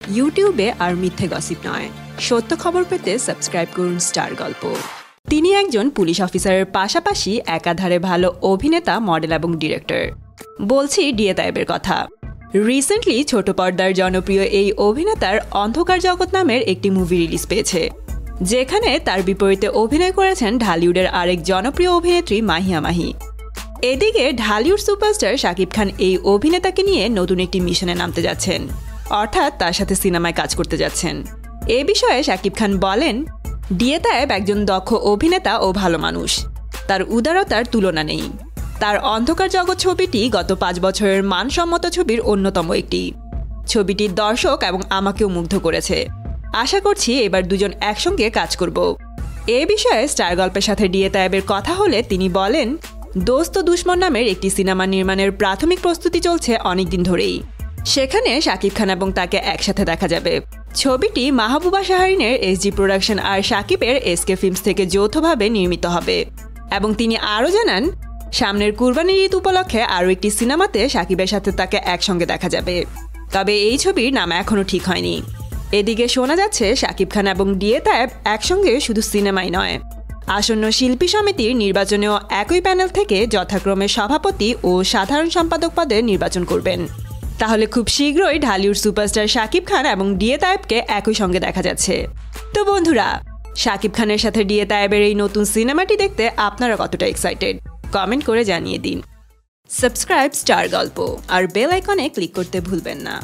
ইউটিউবে আর মিথ্যে গসিপ নয়, সত্য খবর পেতে সাবস্ক্রাইব করুন স্টার গল্প। তিনি একজন পুলিশ অফিসারের পাশাপাশি একাধারে ভালো অভিনেতা, মডেল এবং ডিরেক্টর। বলছি ডিএ তায়েবের কথা। রিসেন্টলি ছোট পর্দার জনপ্রিয় এই অভিনেতার অন্ধকার জগৎ নামের একটি মুভি রিলিজ পেয়েছে, যেখানে তার বিপরীতে অভিনয় করেছেন ঢালিউডের আরেক জনপ্রিয় অভিনেত্রী মাহিয়া মাহি। এদিকে ঢালিউড সুপারস্টার শাকিব খান এই অভিনেতাকে নিয়ে নতুন একটি মিশনে নামতে যাচ্ছেন, অর্থাৎ তার সাথে সিনেমায় কাজ করতে যাচ্ছেন। এ বিষয়ে শাকিব খান বলেন, ডিএ তায়েব একজন দক্ষ অভিনেতা ও ভালো মানুষ। তার উদারতার তুলনা নেই। তার অন্ধকার জগৎ ছবিটি গত 5 বছরের মানসম্মত ছবির অন্যতম একটি। ছবিটি দর্শক এবং আমাকেও মুগ্ধ করেছে। আশা করছি এবার দুজন একসঙ্গে কাজ করব। এ বিষয়ে স্টার গল্পের সাথে ডিএ তায়েবের কথা হলে তিনি বলেন, দোস্ত দুশমন নামের একটি সিনেমা নির্মাণের প্রাথমিক প্রস্তুতি চলছে অনেকদিন ধরেই। সেখানে শাকিব খান এবং তাকে একসাথে দেখা যাবে। ছবিটি মাহবুবা শাহরিনের এসজি প্রোডাকশন আর শাকিবের এসকে ফিল্মস থেকে যৌথভাবে নির্মিত হবে। এবং তিনি আরও জানান, সামনের কুরবানির ঈদ উপলক্ষে আরও একটি সিনেমাতে শাকিবের সাথে তাকে একসঙ্গে দেখা যাবে। তবে এই ছবির নাম এখনও ঠিক হয়নি। এদিকে শোনা যাচ্ছে শাকিব খান এবং ডিএ তায়েব একসঙ্গে শুধু সিনেমাই নয়, আসন্ন শিল্পী সমিতির নির্বাচনেও একই প্যানেল থেকে যথাক্রমে সভাপতি ও সাধারণ সম্পাদক পদে নির্বাচন করবেন। তাহলে খুব শীঘ্রই ঢালিউড সুপারস্টার শাকিব খান এবং ডিএ তায়েবকে একই সঙ্গে দেখা যাচ্ছে। তো বন্ধুরা, শাকিব খানের সাথে ডিএ তায়েবের এই নতুন সিনেমাটি দেখতে আপনারা কতটা এক্সাইটেড কমেন্ট করে জানিয়ে দিন। সাবস্ক্রাইব স্টার গল্প আর বেল আইকনে ক্লিক করতে ভুলবেন না।